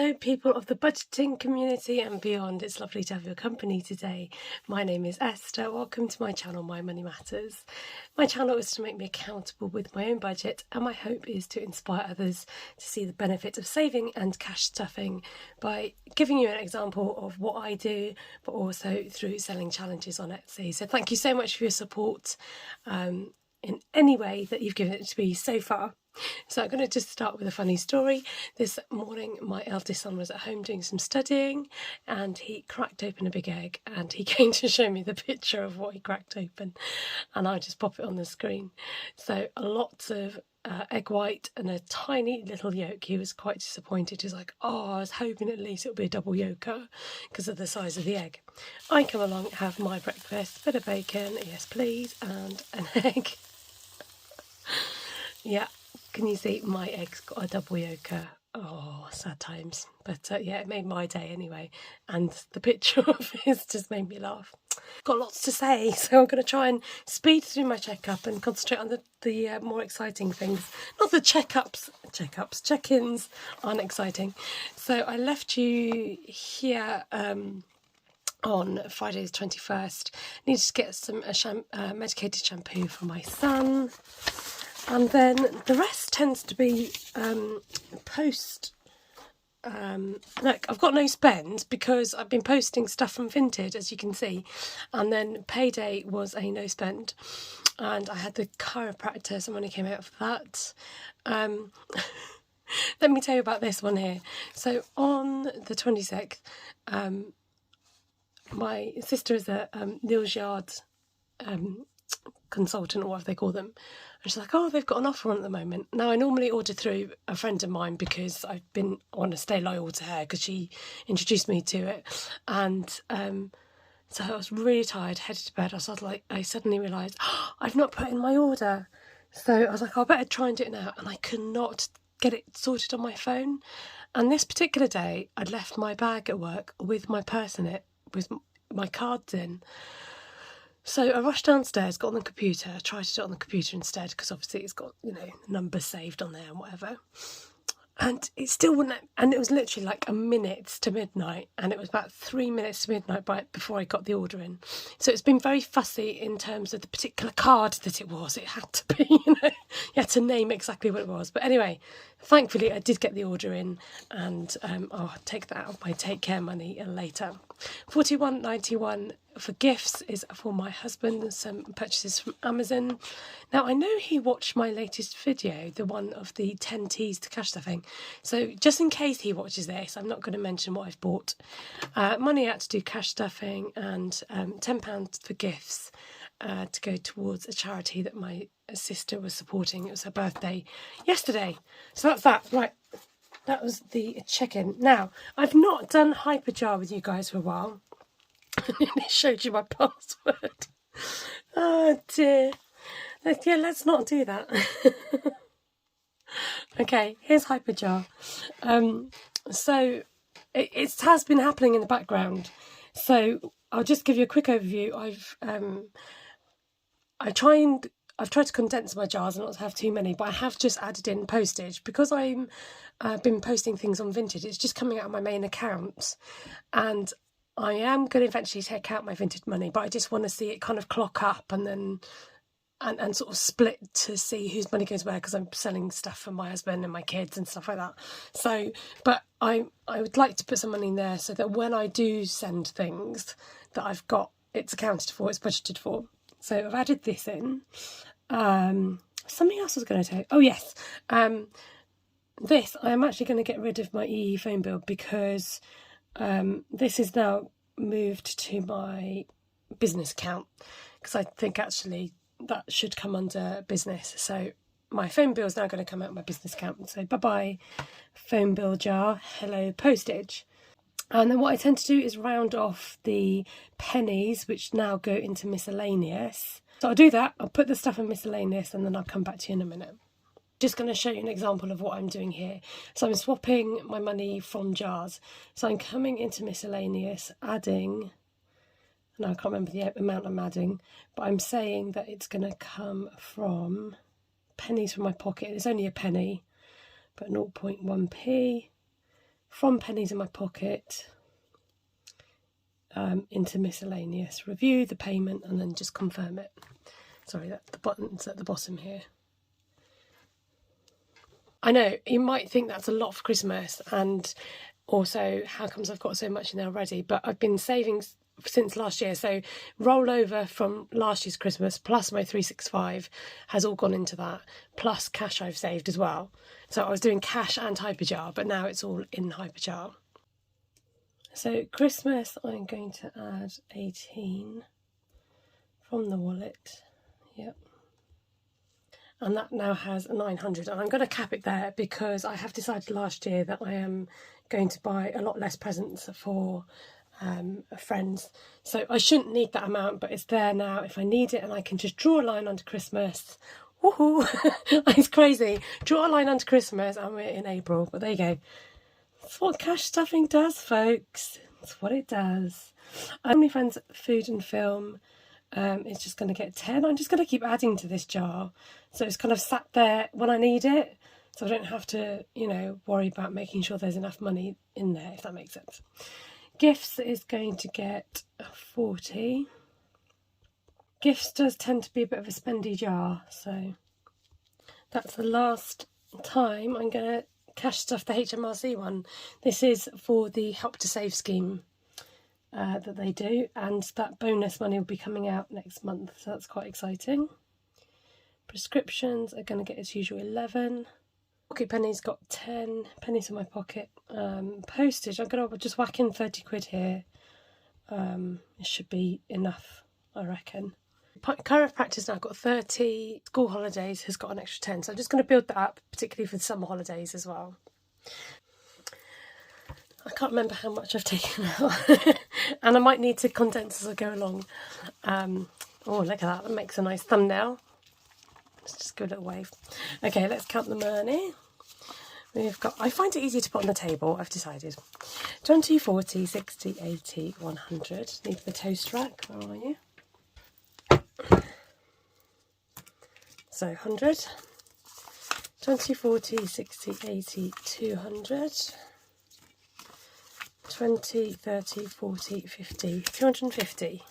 Hello people of the budgeting community and beyond, it's lovely to have your company today. My name is Esther, welcome to my channel My Money Matters. My channel is to make me accountable with my own budget, and my hope is to inspire others to see the benefit of saving and cash stuffing by giving you an example of what I do, but also through selling challenges on Etsy. So thank you so much for your support in any way that you've given it to me so far. So I'm going to just start with a funny story. This morning my eldest son was at home doing some studying and he cracked open a big egg, and he came to show me the picture of what he cracked open, and I'll just pop it on the screen. So lots of egg white and a tiny little yolk. He was quite disappointed. He's like, oh, I was hoping at least it would be a double yolker because of the size of the egg. I come along, have my breakfast, bit of bacon, yes please, and an egg. Yeah. Can you see my egg's got a double yolker? Oh, sad times. But yeah, it made my day anyway. And the picture of his just made me laugh. Got lots to say, so I'm going to try and speed through my checkup and concentrate on the more exciting things. Not the check-ins aren't exciting. So I left you here on Friday the 21st. Needed to get some medicated shampoo for my son. And then the rest tends to be post. Look, I've got no spend because I've been posting stuff from Vinted, as you can see. And then payday was a no spend. And I had the chiropractor, some money came out of that. Let me tell you about this one here. So on the 26th, my sister is a Neal's Yard consultant, or whatever they call them. And she's like, oh, they've got an offer on at the moment. Now, I normally order through a friend of mine because I want to stay loyal to her because she introduced me to it. And so I was really tired, headed to bed. I suddenly realised, oh, I've not put in my order. So I was like, I better try and do it now. And I could not get it sorted on my phone. And this particular day, I'd left my bag at work with my purse in it, with my cards in. So I rushed downstairs, got on the computer, tried to do it on the computer instead because obviously it's got, numbers saved on there and whatever. And it still wouldn't, and it was literally like a minute to midnight, and it was about 3 minutes to midnight before I got the order in. So it's been very fussy in terms of the particular card that it was. It had to be, you had to name exactly what it was. But anyway, thankfully I did get the order in, and I'll take that out of my take care money later. £41.91 for gifts is for my husband, some purchases from Amazon. Now, I know he watched my latest video, the one of the 10 T's to cash stuffing. So just in case he watches this, I'm not going to mention what I've bought. Money out to do cash stuffing, and £10 for gifts to go towards a charity that my sister was supporting. It was her birthday yesterday. So that's that. Right. That was the check-in. Now, I've not done Hyperjar with you guys for a while. It showed you my password. Oh dear. Let's not do that. Okay, here's Hyperjar. So it has been happening in the background. So I'll just give you a quick overview. I've tried to condense my jars and not to have too many, but I have just added in postage because I've been posting things on Vinted. It's just coming out of my main account, and I am going to eventually take out my Vinted money, but I just want to see it kind of clock up and then and sort of split to see whose money goes where, because I'm selling stuff for my husband and my kids and stuff like that. So, but I would like to put some money in there so that when I do send things that I've got, it's accounted for, it's budgeted for. So I've added this in. Something else I was going to tell you. Oh yes, this I am actually going to get rid of my EE phone bill because this is now moved to my business account, because I think actually that should come under business. So my phone bill is now going to come out of my business account. So bye-bye phone bill jar, hello postage. And then what I tend to do is round off the pennies, which now go into miscellaneous. So I'll do that, I'll put the stuff in miscellaneous, and then I'll come back to you in a minute. Just going to show you an example of what I'm doing here. So I'm swapping my money from jars. So I'm coming into miscellaneous, adding, and I can't remember the amount I'm adding, but I'm saying that it's going to come from pennies from my pocket. It's only a penny, but 0.1p. from pennies in my pocket into miscellaneous. Review the payment and then just confirm it. Sorry, the button's at the bottom here. I know, you might think that's a lot for Christmas, and also, how comes I've got so much in there already? But I've been saving since last year, so rollover from last year's Christmas plus my 365 has all gone into that, plus cash I've saved as well. So I was doing cash and Hyperjar, but now it's all in Hyperjar. So Christmas, I'm going to add 18 from the wallet. Yep. And that now has 900, and I'm going to cap it there because I have decided last year that I am going to buy a lot less presents for friends, so I shouldn't need that amount, but it's there now if I need it, and I can just draw a line onto Christmas. Woohoo! It's crazy. Draw a line onto Christmas and we're in April, but there you go. That's what cash stuffing does, folks. That's what it does. Only Friends Food and Film is just going to get 10. I'm just going to keep adding to this jar, so it's kind of sat there when I need it, so I don't have to, you know, worry about making sure there's enough money in there, if that makes sense. Gifts is going to get 40. Gifts does tend to be a bit of a spendy jar, so that's the last time I'm going to cash stuff the HMRC one. This is for the Help to Save scheme that they do, and that bonus money will be coming out next month, so that's quite exciting. Prescriptions are going to get as usual 11. Pocket pennies got 10 pennies in my pocket. Postage, I'm going to just whack in 30 quid here. It should be enough, I reckon. Chiropractor's now got 30. School holidays has got an extra 10, so I'm just going to build that up, particularly for the summer holidays as well. I can't remember how much I've taken out, and I might need to condense as I go along. Oh, look at that, that makes a nice thumbnail. Let's just give it a little wave. Okay, let's count the money. We've got, I find it easy to put on the table, I've decided. 20, 40, 60, 80, 100. Need the toast rack, where are you? So 100. 20, 40, 60, 80, 200. 20, 30, 40, 50, 250.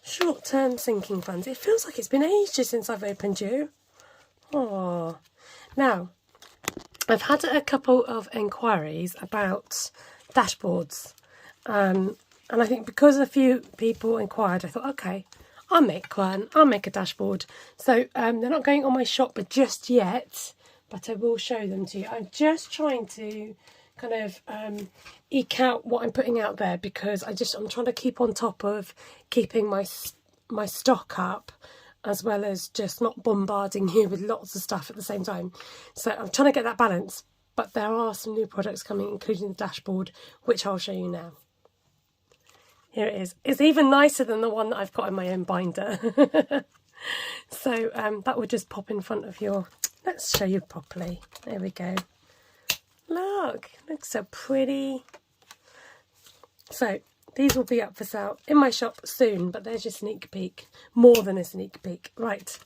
Short-term sinking funds. It feels like it's been ages since I've opened you. Oh, now I've had a couple of inquiries about dashboards, and I think because a few people inquired, I thought, okay, I'll make one. I'll make a dashboard. So they're not going on my shop, but just yet, but I will show them to you. I'm just trying to kind of eke out what I'm putting out there, because I'm trying to keep on top of keeping my stock up, as well as just not bombarding you with lots of stuff at the same time. So I'm trying to get that balance, but there are some new products coming, including the dashboard, which I'll show you now. Here it is. It's even nicer than the one that I've got in my own binder. So that would just pop in front of your, let's show you properly. There we go. Look, looks so pretty. So these will be up for sale in my shop soon, but there's your sneak peek, more than a sneak peek. Right,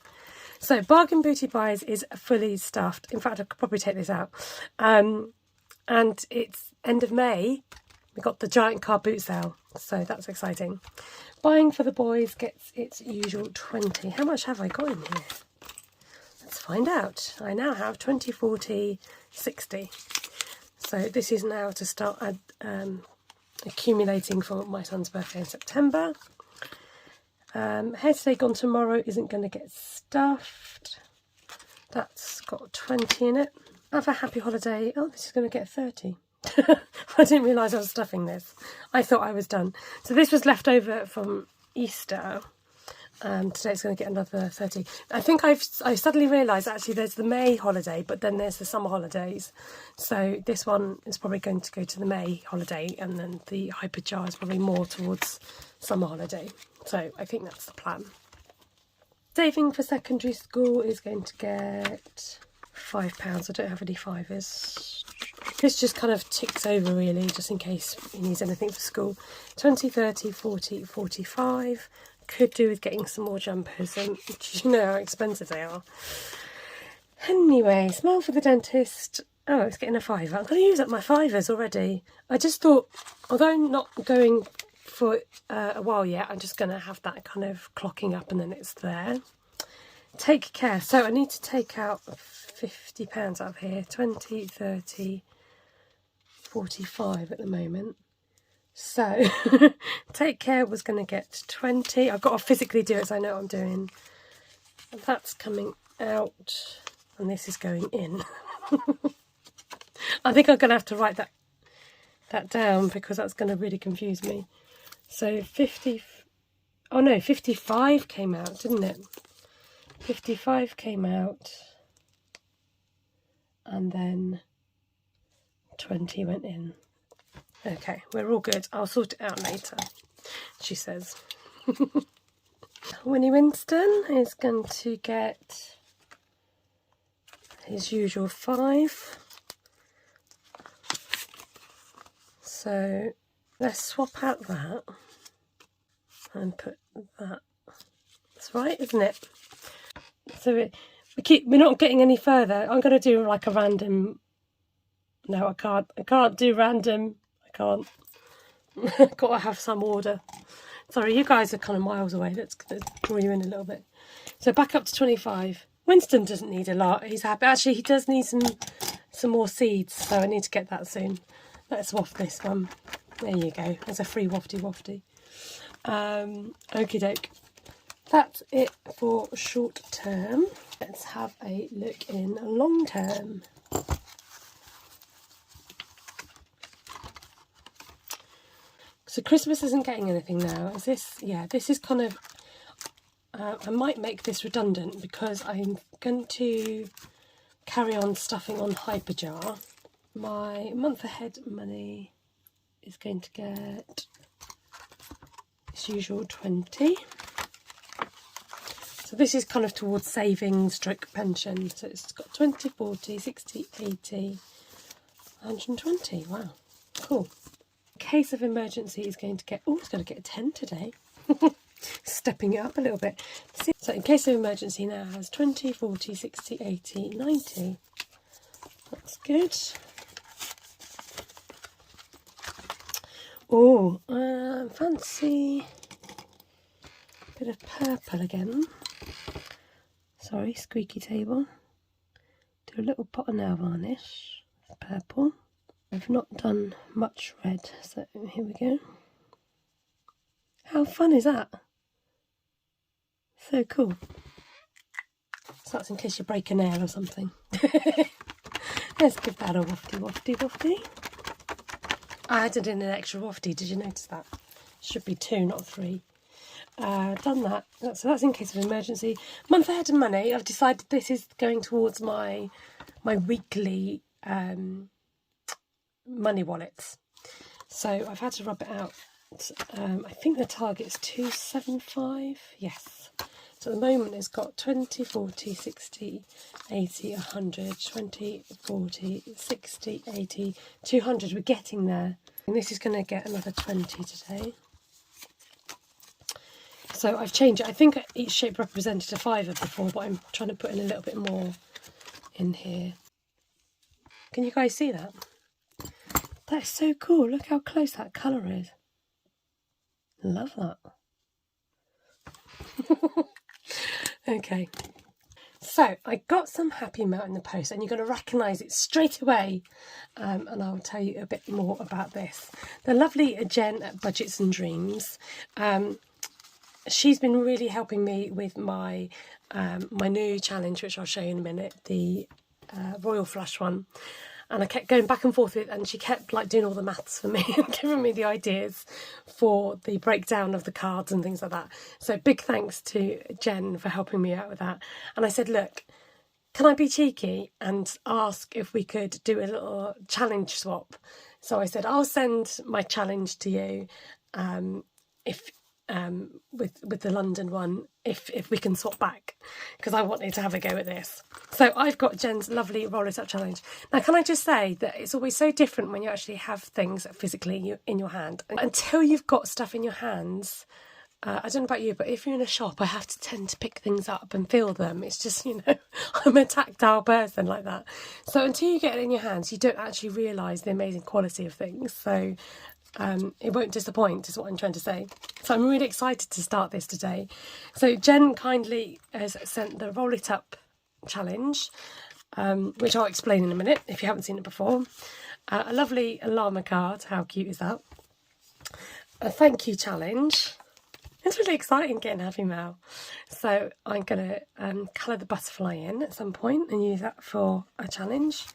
so Bargain Booty Buys is fully stuffed. In fact, I could probably take this out. And it's end of May. We got the giant car boot sale, so that's exciting. Buying for the Boys gets its usual 20. How much have I got in here? Let's find out. I now have 20, 40, 60. So this is now to start accumulating for my son's birthday in September. Hair Today Gone Tomorrow isn't going to get stuffed. That's got 20 in it. Have a Happy Holiday. Oh, this is going to get 30. I didn't realise I was stuffing this. I thought I was done. So this was left over from Easter. Today it's going to get another 30. I think I suddenly realised actually there's the May holiday, but then there's the summer holidays. So this one is probably going to go to the May holiday, and then the Hyperjar is probably more towards summer holiday. So I think that's the plan. Saving for secondary school is going to get £5. I don't have any fivers. This just kind of ticks over really, just in case he needs anything for school. 20, 30, 40, 45. Could do with getting some more jumpers, and you know how expensive they are. Anyway, Smile for the Dentist Oh, it's getting a fiver. I'm going to use up my fivers already. I just thought, although I'm not going for a while yet, I'm just going to have that kind of clocking up and then it's there. Take care. So I need to take out £50 out of here. 20, 30, 45 at the moment. So take care was going to get 20. I've got to physically do it so I know what I'm doing. And that's coming out and this is going in. I think I'm going to have to write that down because that's going to really confuse me. So 55 came out, didn't it? 55 came out and then 20 went in. Okay, we're all good. I'll sort it out later, she says. Winnie Winston is going to get his usual 5. So let's swap out that and put that. That's right, isn't it? So we're not getting any further. I'm going to do like a random. No, I can't do random. I can't. Got to have some order. Sorry, you guys are kind of miles away. Let's draw you in a little bit. So back up to 25. Winston doesn't need a lot. He's happy. Actually, he does need some more seeds, so I need to get that soon. Let's waft this one. There you go. There's a free wafty. Okie doke. That's it for short term. Let's have a look in long term. So Christmas isn't getting anything now. Is this? Yeah, this is kind of... I might make this redundant because I'm going to carry on stuffing on Hyperjar. My month ahead money is going to get its usual 20. So this is kind of towards savings stroke pension. So it's got 20, 40, 60, 80, 120. Wow, cool. In case of emergency is going to get... Oh, it's going to get a 10 today. Stepping it up a little bit. So in case of emergency now has 20, 40, 60, 80, 90. That's good. Oh, fancy bit of purple again. Sorry, squeaky table. Do a little pot of nail varnish. Purple. I've not done much red, so here we go. How fun is that? So cool. So that's in case you break a nail or something. Let's give that a wafty. I added in an extra wafty, did you notice that? Should be 2, not 3. Done that. So that's in case of emergency. Month ahead of money, I've decided this is going towards my weekly money wallets. So I've had to rub it out. I think the target's 275. Yes. So at the moment it's got 20, 40, 60, 80, 100, 20, 40, 60, 80, 200. We're getting there. And this is going to get another 20 today. So I've changed it. I think each shape represented a fiver before, but I'm trying to put in a little bit more in here. Can you guys see that? That is so cool. Look how close that colour is. Love that. Okay. So I got some Happy Mail in the post and you're going to recognise it straight away. And I'll tell you a bit more about this. The lovely Jen at Budgets and Dreams. She's been really helping me with my my new challenge, which I'll show you in a minute, the Royal Flush one. And I kept going back and forth with it, and she kept like doing all the maths for me and giving me the ideas for the breakdown of the cards and things like that. So big thanks to Jen for helping me out with that. And I said, look, can I be cheeky and ask if we could do a little challenge swap? So I said, I'll send my challenge to you with the London one, if we can swap back, because I wanted to have a go at this. So I've got Jen's lovely roller tap challenge. Now, can I just say that it's always so different when you actually have things physically in your hand. Until you've got stuff in your hands, I don't know about you, but if you're in a shop, I have to tend to pick things up and feel them. It's just, I'm a tactile person like that. So until you get it in your hands, you don't actually realise the amazing quality of things. So it won't disappoint, is what I'm trying to say. So I'm really excited to start this today. So Jen kindly has sent the Roll It Up challenge, which I'll explain in a minute if you haven't seen it before. A lovely llama card. How cute is that? A thank you challenge. It's really exciting getting Happy Mail. So I'm going to colour the butterfly in at some point and use that for a challenge.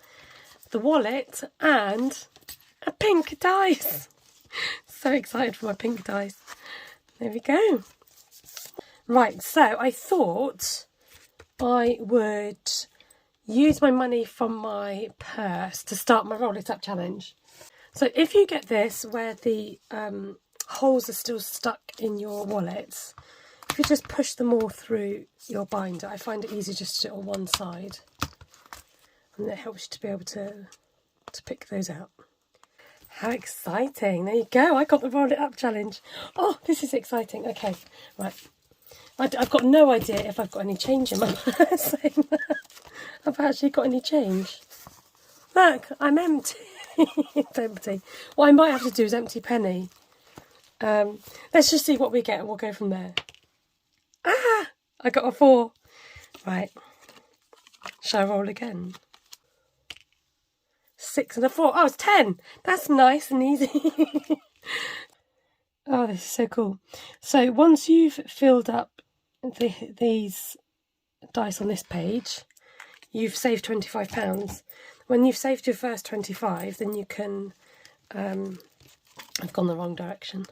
The wallet and a pink dice. So excited for my pink dice. There we go. Right, so I thought I would use my money from my purse to start my Roll It Up challenge. So if you get this where the holes are still stuck in your wallets, if you just push them all through your binder, I find it easier just to do it on one side, and it helps you to be able to pick those out. How exciting. There you go, I got the Roll It Up challenge. Oh, this is exciting. Okay, right, I've got no idea if I've got any change in my purse. I've actually got any change. Look, I'm empty. It's empty. What I might have to do is empty penny. Let's just see what we get and we'll go from there. Ah! I got a 4. Right. Shall I roll again? 6 and a 4. Oh, it's 10. That's nice and easy. Oh, this is so cool. So once you've filled up these dice on this page, you've saved £25. When you've saved your first 25, then you can... I've gone the wrong direction.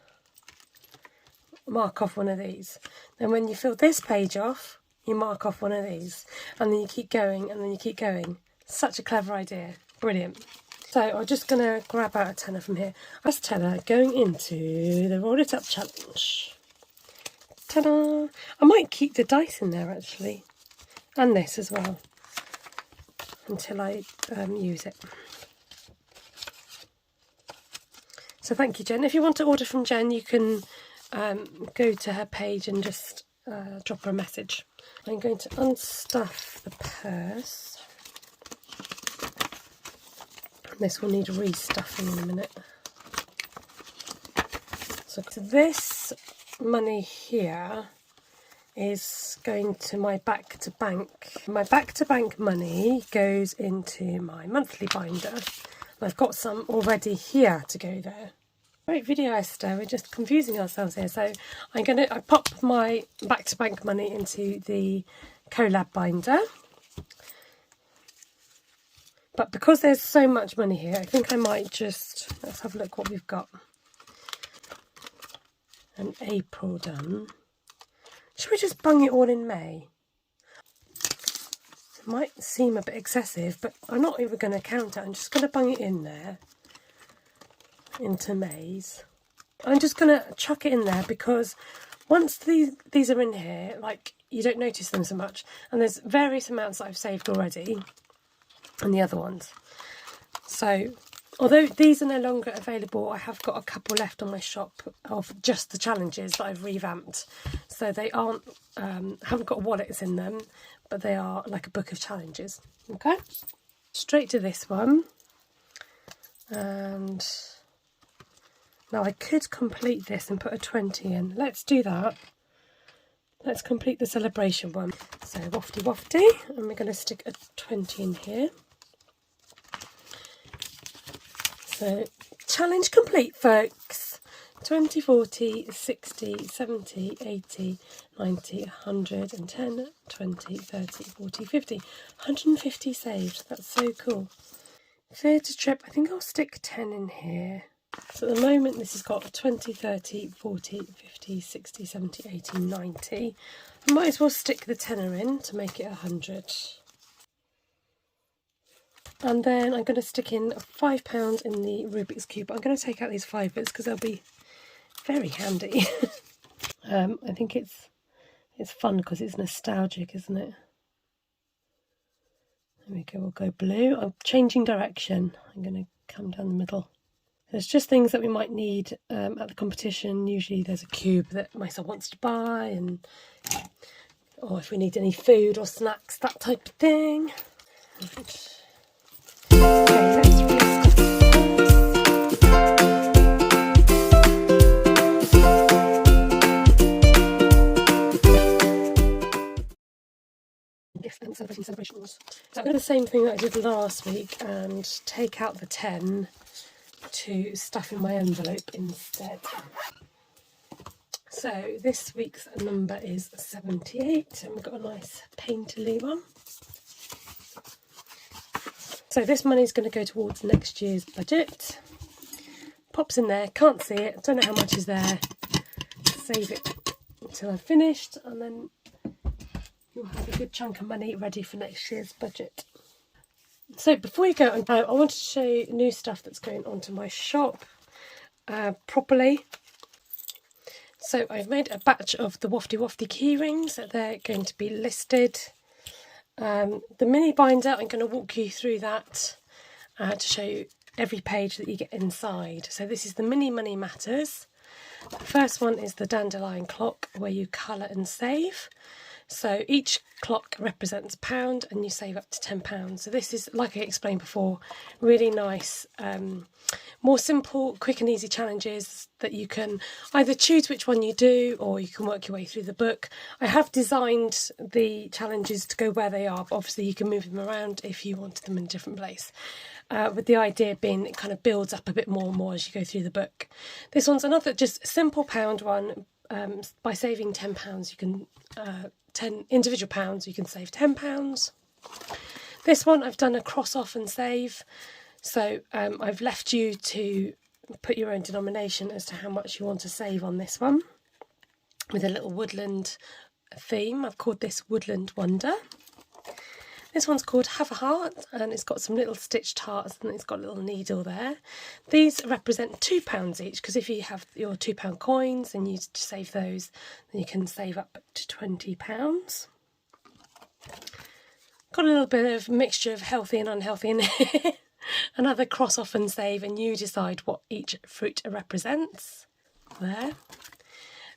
Mark off one of these. Then when you fill this page off, you mark off one of these. And then you keep going, and then you keep going. Such a clever idea. Brilliant. So I'm just going to grab out a tenner from here. That's tenner going into the Roll It Up challenge. Ta-da! I might keep the dice in there, actually. And this as well. Until I use it. So thank you, Jen. If you want to order from Jen, you can go to her page and just drop her a message. I'm going to unstuff the purse. This will need restuffing in a minute. So this money here is going to my back to bank. My back to bank money goes into my monthly binder. I've got some already here to go there. Great video, Esther. We're just confusing ourselves here. So I pop my back to bank money into the collab binder. But because there's so much money here, I think I might just, let's have a look what we've got. And April done. Should we just bung it all in May? It might seem a bit excessive, but I'm not even going to count it. I'm just going to bung it in there. Into May's. I'm just going to chuck it in there because once these are in here, like, you don't notice them so much. And there's various amounts that I've saved already. And the other ones. So, although these are no longer available, I have got a couple left on my shop of just the challenges that I've revamped. So they aren't, haven't got wallets in them, but they are like a book of challenges. Okay? Straight to this one. And now I could complete this and put a 20 in. Let's do that. Let's complete the celebration one. So wafty wafty, and we're going to stick a 20 in here. So challenge complete, folks. 20, 40, 60, 70, 80, 90, 110, 20, 30, 40, 50. 150 saved. That's so cool. Theatre trip, I think I'll stick 10 in here. So at the moment this has got 20, 30, 40, 50, 60, 70, 80, 90. I might as well stick the tenner in to make it 100. And then I'm going to stick in £5 in the Rubik's Cube. I'm going to take out these 5 bits because they'll be very handy. I think it's fun because it's nostalgic, isn't it? There we go, we'll go blue. I'm changing direction. I'm going to come down the middle. There's just things that we might need at the competition. Usually there's a cube that my son wants to buy, or if we need any food or snacks, that type of thing. Right. Okay, let's restart. Gift and celebrations. So I'm going to do the same thing that I did last week and take out the 10 to stuff in my envelope instead. So this week's number is 78, and we've got a nice painterly one. So this money is going to go towards next year's budget. Pops in there, can't see it, don't know how much is there. Save it until I've finished, and then you'll have a good chunk of money ready for next year's budget. So before you go, I wanted to show you new stuff that's going onto my shop properly. So I've made a batch of the wafty key rings. They're going to be listed. The mini binder, I'm going to walk you through that to show you every page that you get inside. So this is the mini money matters. The first one is the dandelion clock, where you colour and save. So each clock represents a pound, and you save up to £10. So this is, like I explained before, really nice, more simple, quick and easy challenges that you can either choose which one you do, or you can work your way through the book. I have designed the challenges to go where they are, but obviously you can move them around if you wanted them in a different place. With the idea being it kind of builds up a bit more and more as you go through the book. This one's another just simple pound one. By saving £10, you can 10 individual pounds, you can save £10. This one I've done a cross off and save, so I've left you to put your own denomination as to how much you want to save on this one, with a little woodland theme. I've called this Woodland Wonder. This one's called Have a Heart, and it's got some little stitched hearts, and it's got a little needle there. These represent £2 each, because if you have your £2 coins and you save those, then you can save up to £20. Got a little bit of mixture of healthy and unhealthy in here. Another cross off and save, and you decide what each fruit represents. There.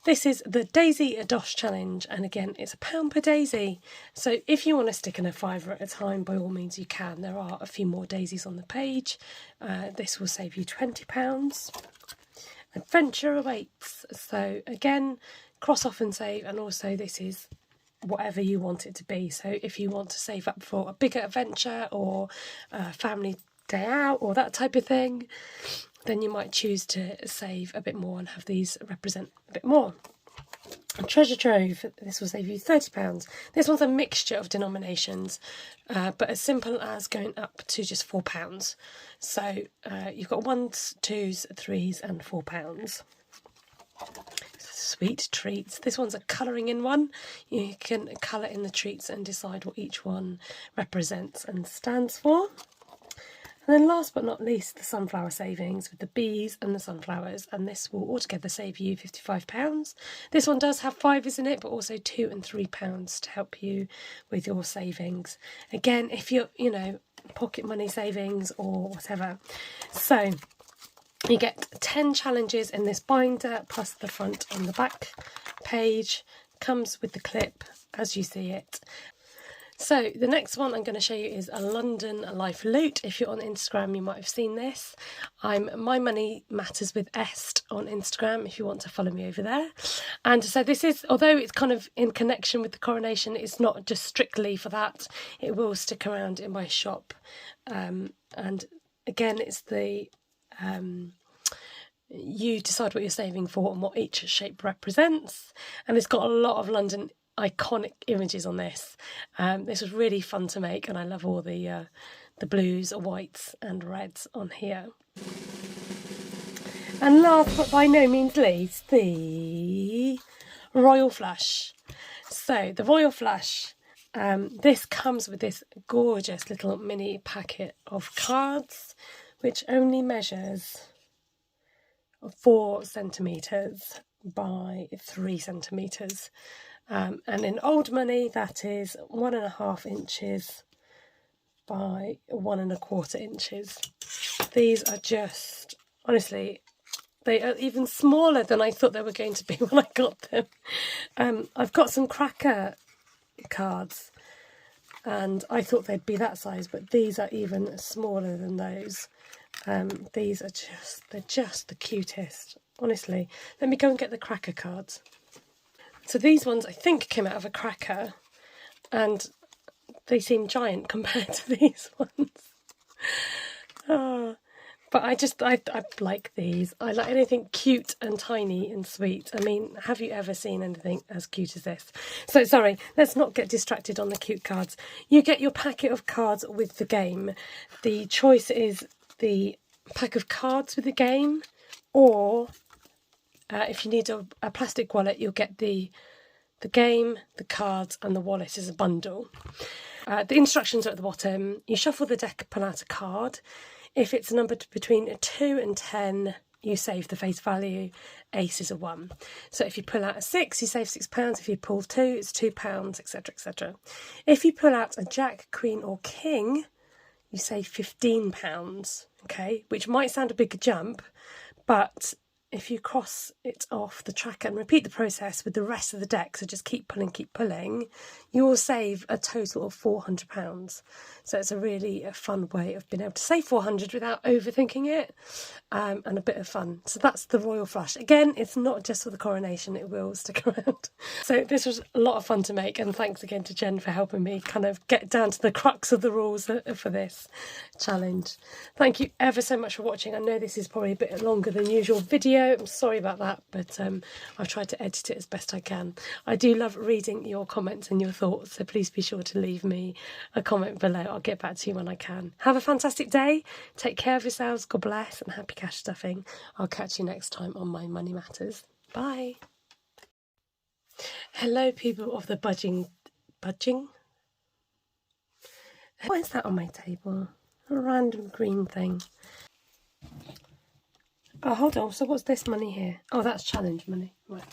This is the Daisy Dosh Challenge, and again, it's £1 per daisy. So if you want to stick in a £5 at a time, by all means you can. There are a few more daisies on the page. This will save you £20. Adventure awaits. So again, cross off and save, and also this is whatever you want it to be. So if you want to save up for a bigger adventure or a family day out or that type of thing, then you might choose to save a bit more and have these represent a bit more. A treasure trove, this will save you £30. This one's a mixture of denominations, but as simple as going up to just £4. So you've got 1s, 2s, 3s and £4. Sweet treats. This one's a colouring in one. You can colour in the treats and decide what each one represents and stands for. And then last but not least, the sunflower savings with the bees and the sunflowers, and this will altogether save you £55. This one does have fivers in it, but also £2 and £3 to help you with your savings. Again, if you're, pocket money savings or whatever. So you get 10 challenges in this binder, plus the front and the back page. Comes with the clip as you see it. So the next one I'm going to show you is a London Life Loot. If you're on Instagram, you might have seen this. I'm My Money Matters with Esther on Instagram, if you want to follow me over there. And so this is, although it's kind of in connection with the coronation, it's not just strictly for that. It will stick around in my shop. And again, it's the you decide what you're saving for and what each shape represents. And it's got a lot of London iconic images on this. This was really fun to make, and I love all the blues, whites and reds on here. And last but by no means least, the Royal Flush. So the Royal Flush, this comes with this gorgeous little mini packet of cards, which only measures 4 centimetres by 3 centimetres. And in old money, that is 1.5 inches by 1.25 inches. These are just Honestly, they are even smaller than I thought they were going to be when I got them. I've got some cracker cards and I thought they'd be that size, but these are even smaller than those. These are they're just the cutest, honestly. Let me go and get the cracker cards. So these ones I think came out of a cracker and they seem giant compared to these ones. Oh, but I like these. I like anything cute and tiny and sweet. I mean, have you ever seen anything as cute as this? So, sorry, let's not get distracted on the cute cards. You get your packet of cards with the game. The choice is the pack of cards with the game, or if you need a plastic wallet, you'll get the game, the cards and the wallet as a bundle. The instructions are at the bottom. You shuffle the deck, pull out a card. If it's numbered between 2 and 10, you save the face value. Ace is a 1. So if you pull out a 6, you save £6. If you pull 2, it's £2, etc, etc. If you pull out a jack, queen or king, you save £15, okay? Which might sound a big jump, but if you cross it off the tracker and repeat the process with the rest of the deck, so just keep pulling, you will save a total of £400. So it's a really fun way of being able to save 400 without overthinking it, and a bit of fun. So that's the Royal Flush. Again, it's not just for the coronation, it will stick around. So this was a lot of fun to make, and thanks again to Jen for helping me kind of get down to the crux of the rules for this challenge. Thank you ever so much for watching. I know this is probably a bit longer than usual video. I'm sorry about that, but I've tried to edit it as best I can. I do love reading your comments and your thoughts, so please be sure to leave me a comment below. I'll get back to you when I can. Have a fantastic day. Take care of yourselves. God bless and happy cash stuffing. I'll catch you next time on My Money Matters. Bye. Hello, people of the budging. What is that on my table? A random green thing. Oh, hold on. So what's this money here? Oh, that's challenge money. Right.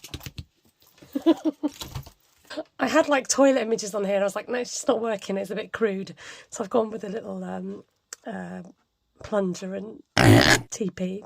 I had like toilet images on here and I was like, no, it's just not working. It's a bit crude. So I've gone with a little plunger and TP.